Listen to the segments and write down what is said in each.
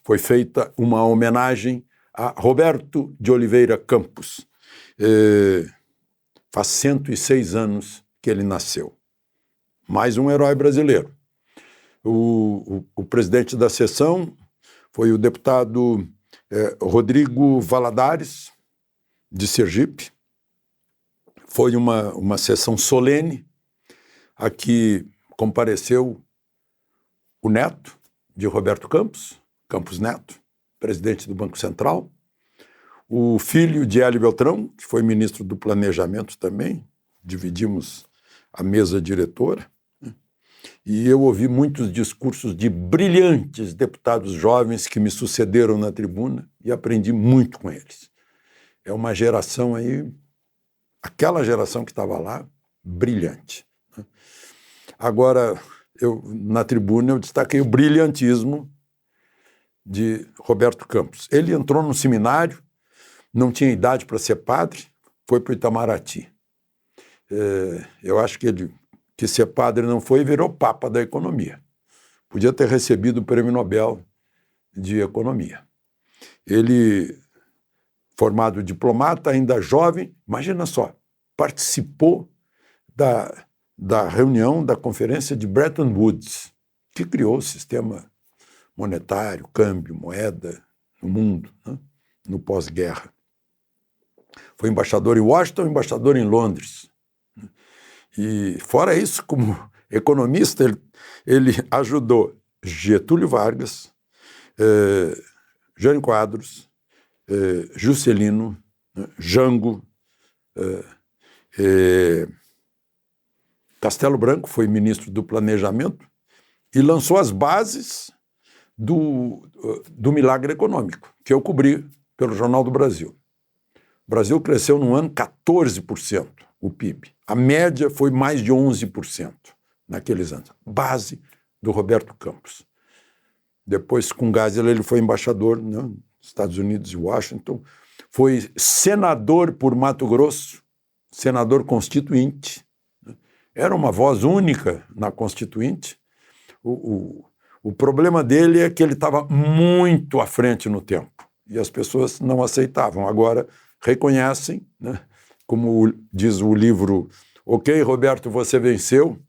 Foi feita uma homenagem a Roberto de Oliveira Campos. Faz 106 anos que ele nasceu. Mais um herói brasileiro. O presidente da sessão foi o deputado Rodrigo Valadares, de Sergipe. Foi uma sessão solene. Aqui compareceu o neto de Roberto Campos, Campos Neto, presidente do Banco Central, o filho de Hélio Beltrão, que foi ministro do Planejamento também, dividimos a mesa diretora, e eu ouvi muitos discursos de brilhantes deputados jovens que me sucederam na tribuna e aprendi muito com eles. É uma geração aí, aquela geração que estava lá, brilhante. Agora, na tribuna eu destaquei o brilhantismo de Roberto Campos. Ele entrou no seminário, não tinha idade para ser padre, foi para o Itamaraty. Eu acho que ser padre não foi e virou papa da economia. Podia ter recebido o Prêmio Nobel de Economia. Ele, formado diplomata, ainda jovem, imagina só, participou da reunião da Conferência de Bretton Woods, que criou o sistema monetário, câmbio, moeda no mundo, né, no pós-guerra. Foi embaixador em Washington, embaixador em Londres. E, fora isso, como economista, ele ajudou Getúlio Vargas, Jânio Quadros, Juscelino, Jango, Castelo Branco, foi ministro do Planejamento, e lançou as bases do milagre econômico, que eu cobri pelo Jornal do Brasil. O Brasil cresceu no ano 14%, o PIB. A média foi mais de 11% naqueles anos. Base do Roberto Campos. Depois, com Geisel, ele foi embaixador, né, nos Estados Unidos e Washington. Foi senador por Mato Grosso, senador constituinte. Era uma voz única na Constituinte. O problema dele é que ele estava muito à frente no tempo. E as pessoas não aceitavam. Agora reconhecem, né? Como diz o livro Ok, Roberto, você venceu,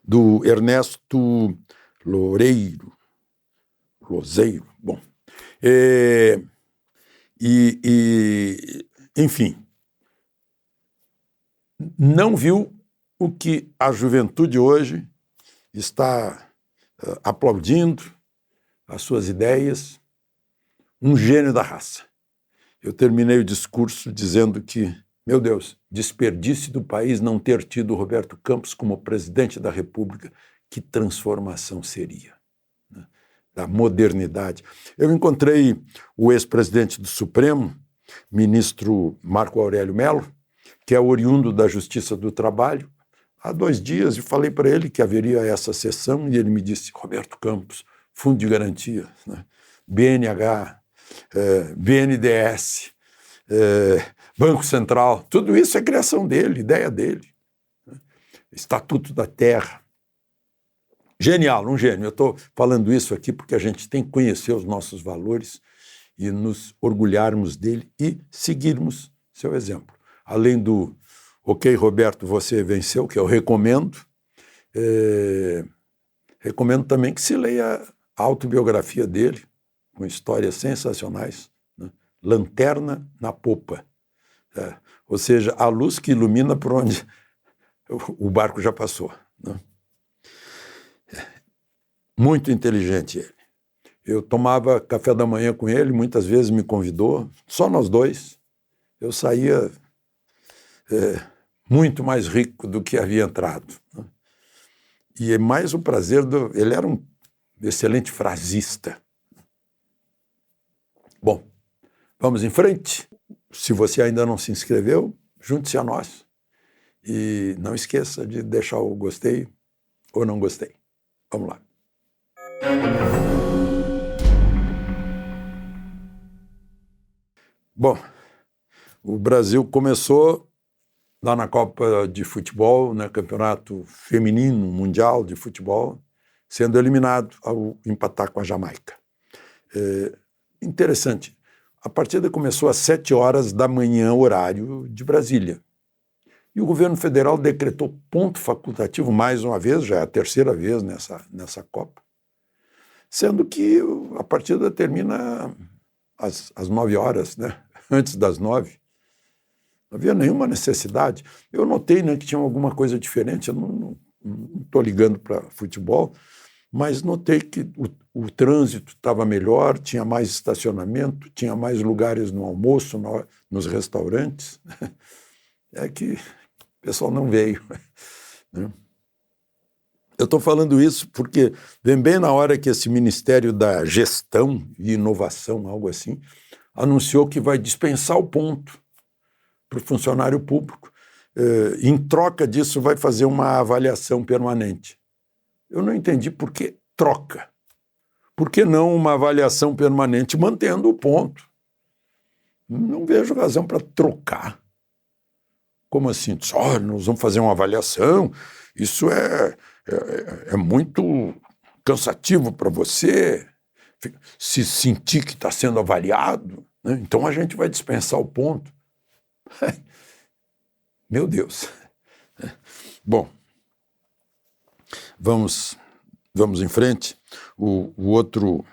do Ernesto Lozeiro. Bom, enfim, não viu o que a juventude hoje está aplaudindo, as suas ideias, um gênio da raça. Eu terminei o discurso dizendo que, meu Deus, desperdício do país não ter tido Roberto Campos como presidente da República, que transformação seria, né? Da modernidade. Eu encontrei o ex-presidente do Supremo, ministro Marco Aurélio Mello, que é oriundo da Justiça do Trabalho, há 2 dias, e falei para ele que haveria essa sessão, e ele me disse: Roberto Campos, Fundo de Garantia, né? BNH, BNDES, Banco Central, tudo isso é criação dele, ideia dele, né? Estatuto da Terra. Genial, um gênio. Eu estou falando isso aqui porque a gente tem que conhecer os nossos valores e nos orgulharmos dele e seguirmos seu exemplo. Além do Ok, Roberto, você venceu, que eu recomendo, recomendo também que se leia a autobiografia dele, com histórias sensacionais, né? Lanterna na Popa. Ou seja, a luz que ilumina por onde o barco já passou, né? Muito inteligente ele. Eu tomava café da manhã com ele, muitas vezes me convidou, só nós dois. Eu saía muito mais rico do que havia entrado, né? E é mais o prazer ele era um excelente frasista. Bom, vamos em frente. Se você ainda não se inscreveu, junte-se a nós. E não esqueça de deixar o gostei ou não gostei. Vamos lá. Bom, o Brasil começou lá na Copa de Futebol, né, Campeonato Feminino Mundial de Futebol, sendo eliminado ao empatar com a Jamaica. Interessante, a partida começou às 7 horas da manhã, horário de Brasília. E o governo federal decretou ponto facultativo mais uma vez, já é a terceira vez nessa Copa, sendo que a partida termina às 9 horas, né? Antes das 9. Não havia nenhuma necessidade. Eu notei, né, que tinha alguma coisa diferente, eu não estou ligando para futebol, mas notei que o trânsito estava melhor, tinha mais estacionamento, tinha mais lugares no almoço, nos restaurantes. É que o pessoal não veio. Né? Eu estou falando isso porque vem bem na hora que esse Ministério da Gestão e Inovação, algo assim, anunciou que vai dispensar o ponto para o funcionário público. Em troca disso, vai fazer uma avaliação permanente. Eu não entendi por que troca. Por que não uma avaliação permanente mantendo o ponto? Não vejo razão para trocar. Como assim? Nós vamos fazer uma avaliação? Isso é muito cansativo para você se sentir que está sendo avaliado, né? Então a gente vai dispensar o ponto. Meu Deus. Bom, vamos em frente. O outro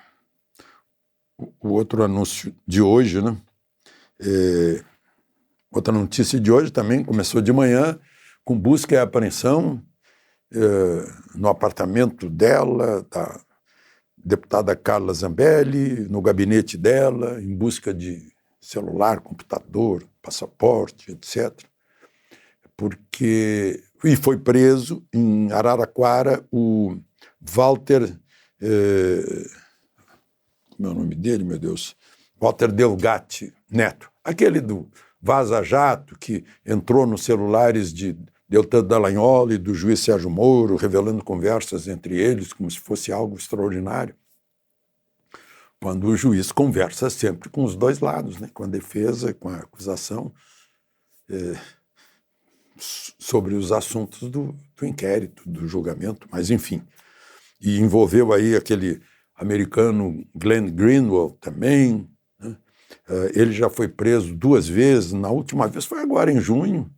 anúncio de hoje, né? Outra notícia de hoje também começou de manhã com busca e apreensão no apartamento dela, da deputada Carla Zambelli, no gabinete dela, em busca de celular, computador, passaporte, etc. E foi preso em Araraquara o Walter, como é o nome dele, meu Deus? Walter Delgatti Neto, aquele do Vaza Jato, que entrou nos celulares de Deltan Dallagnol e do juiz Sérgio Moro, revelando conversas entre eles como se fosse algo extraordinário. Quando o juiz conversa sempre com os dois lados, né? Com a defesa, com a acusação, sobre os assuntos do inquérito, do julgamento, mas enfim. E envolveu aí aquele americano Glenn Greenwald também, né? Ele já foi preso 2 vezes, na última vez foi agora em junho,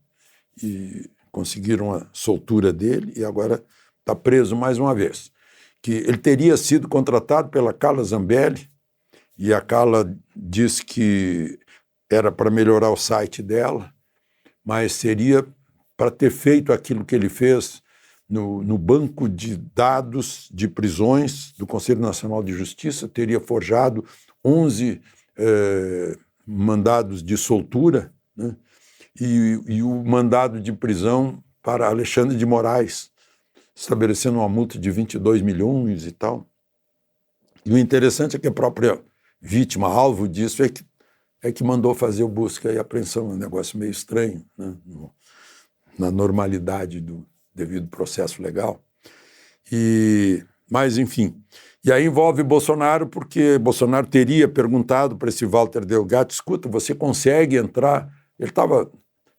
e conseguiram a soltura dele, e agora está preso mais uma vez. Que ele teria sido contratado pela Carla Zambelli, e a Carla disse que era para melhorar o site dela, mas seria para ter feito aquilo que ele fez no banco de dados de prisões do Conselho Nacional de Justiça, teria forjado 11 mandados de soltura, né? E o mandado de prisão para Alexandre de Moraes, estabelecendo uma multa de 22 milhões e tal. E o interessante é que a própria vítima, alvo disso, é que mandou fazer o busca e apreensão, um negócio meio estranho, né? Na normalidade do devido processo legal. Mas, enfim, e aí envolve Bolsonaro, porque Bolsonaro teria perguntado para esse Walter Delgatti, escuta, você consegue entrar? Ele estava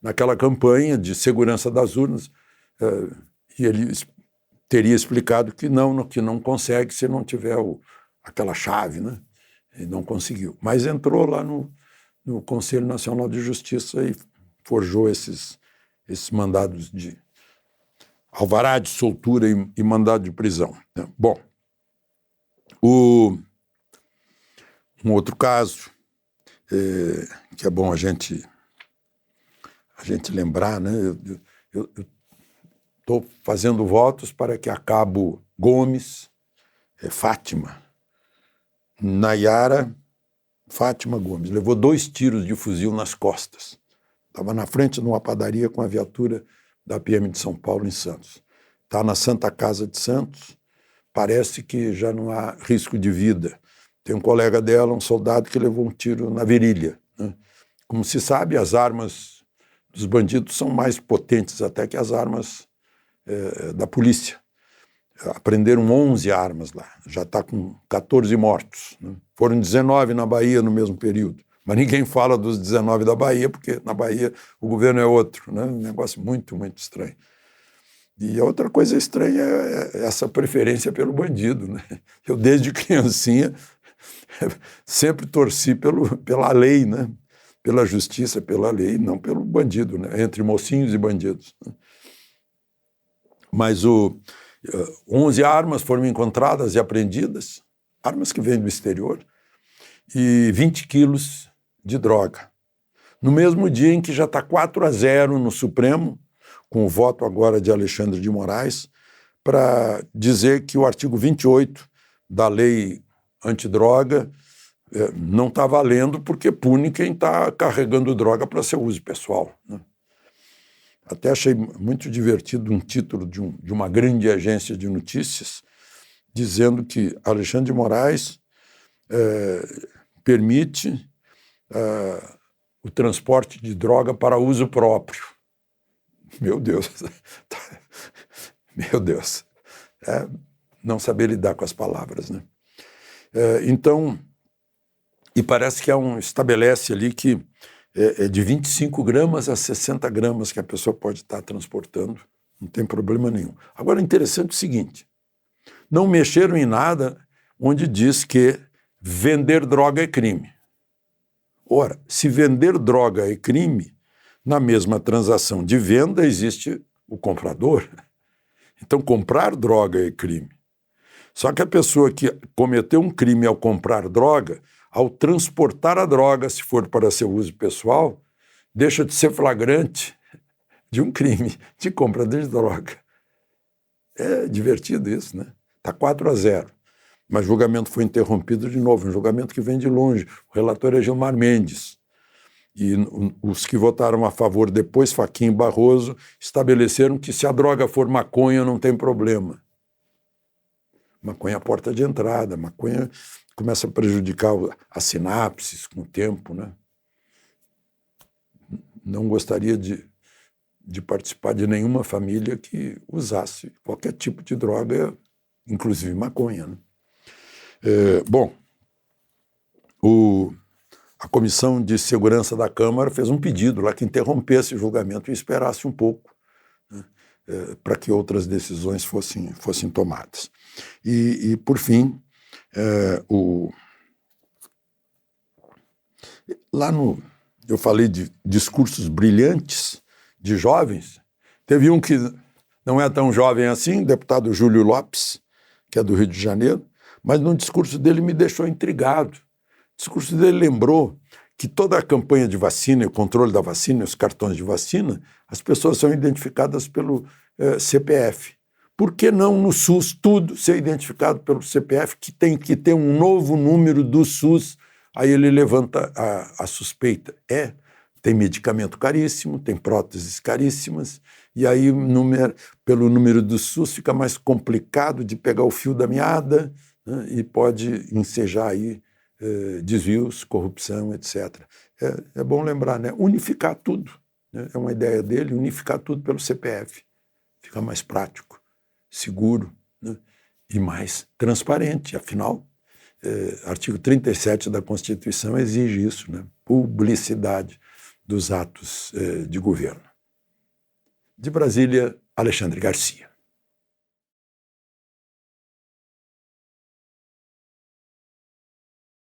naquela campanha de segurança das urnas, e ele teria explicado que não consegue se não tiver aquela chave, né? E não conseguiu. Mas entrou lá no Conselho Nacional de Justiça e forjou esses mandados de alvará de soltura e mandado de prisão. Bom, um outro caso, que é bom a gente lembrar, né? Eu estou fazendo votos para que a Cabo Gomes, Fátima Nayara Fátima Gomes, levou 2 tiros de fuzil nas costas. Estava na frente de uma padaria com a viatura da PM de São Paulo em Santos. Está na Santa Casa de Santos, parece que já não há risco de vida. Tem um colega dela, um soldado, que levou um tiro na virilha, né? Como se sabe, as armas dos bandidos são mais potentes até que as armas da polícia. Apreenderam 11 armas lá, já está com 14 mortos, né? Foram 19 na Bahia no mesmo período. Mas ninguém fala dos 19 da Bahia, porque na Bahia o governo é outro, né? Um negócio muito, muito estranho. E a outra coisa estranha é essa preferência pelo bandido, né? Eu, desde criancinha, sempre torci pela lei, né? Pela justiça, pela lei, não pelo bandido, né? Entre mocinhos e bandidos. Mas 11 armas foram encontradas e apreendidas, armas que vêm do exterior, e 20 quilos de droga. No mesmo dia em que já está 4-0 no Supremo, com o voto agora de Alexandre de Moraes, para dizer que o artigo 28 da lei antidroga não está valendo porque pune quem está carregando droga para seu uso pessoal, né? Até achei muito divertido um título de uma grande agência de notícias dizendo que Alexandre de Moraes permite o transporte de droga para uso próprio. Meu Deus, meu Deus, não saber lidar com as palavras, né? Então, e parece que estabelece ali que é de 25 gramas a 60 gramas que a pessoa pode estar transportando, não tem problema nenhum. Agora, interessante o seguinte, não mexeram em nada onde diz que vender droga é crime. Ora, se vender droga é crime, na mesma transação de venda existe o comprador. Então, comprar droga é crime. Só que a pessoa que cometeu um crime ao comprar droga, ao transportar a droga, se for para seu uso pessoal, deixa de ser flagrante de um crime de compra de droga. É divertido isso, né? Está 4-0. Mas o julgamento foi interrompido de novo, um julgamento que vem de longe. O relator é Gilmar Mendes. E os que votaram a favor depois, Fachin e Barroso, estabeleceram que se a droga for maconha não tem problema. Maconha é a porta de entrada, maconha começa a prejudicar as sinapses com o tempo, né? Não gostaria de participar de nenhuma família que usasse qualquer tipo de droga, inclusive maconha, né? Bom, a Comissão de Segurança da Câmara fez um pedido lá que interrompesse o julgamento e esperasse um pouco, né, para que outras decisões fossem tomadas. E por fim, eu falei de discursos brilhantes de jovens, teve um que não é tão jovem assim, o deputado Júlio Lopes, que é do Rio de Janeiro, mas no discurso dele me deixou intrigado. O discurso dele lembrou que toda a campanha de vacina, o controle da vacina, os cartões de vacina, as pessoas são identificadas pelo CPF. Por que não no SUS tudo ser identificado pelo CPF, que tem que ter um novo número do SUS? Aí ele levanta a suspeita. Tem medicamento caríssimo, tem próteses caríssimas, e aí pelo número do SUS fica mais complicado de pegar o fio da meada, né, e pode ensejar aí desvios, corrupção, etc. É bom lembrar, né? Unificar tudo, né? É uma ideia dele, unificar tudo pelo CPF. Fica mais prático, seguro, né? E mais transparente. Afinal, artigo 37 da Constituição exige isso, né? Publicidade dos atos de governo. De Brasília, Alexandre Garcia.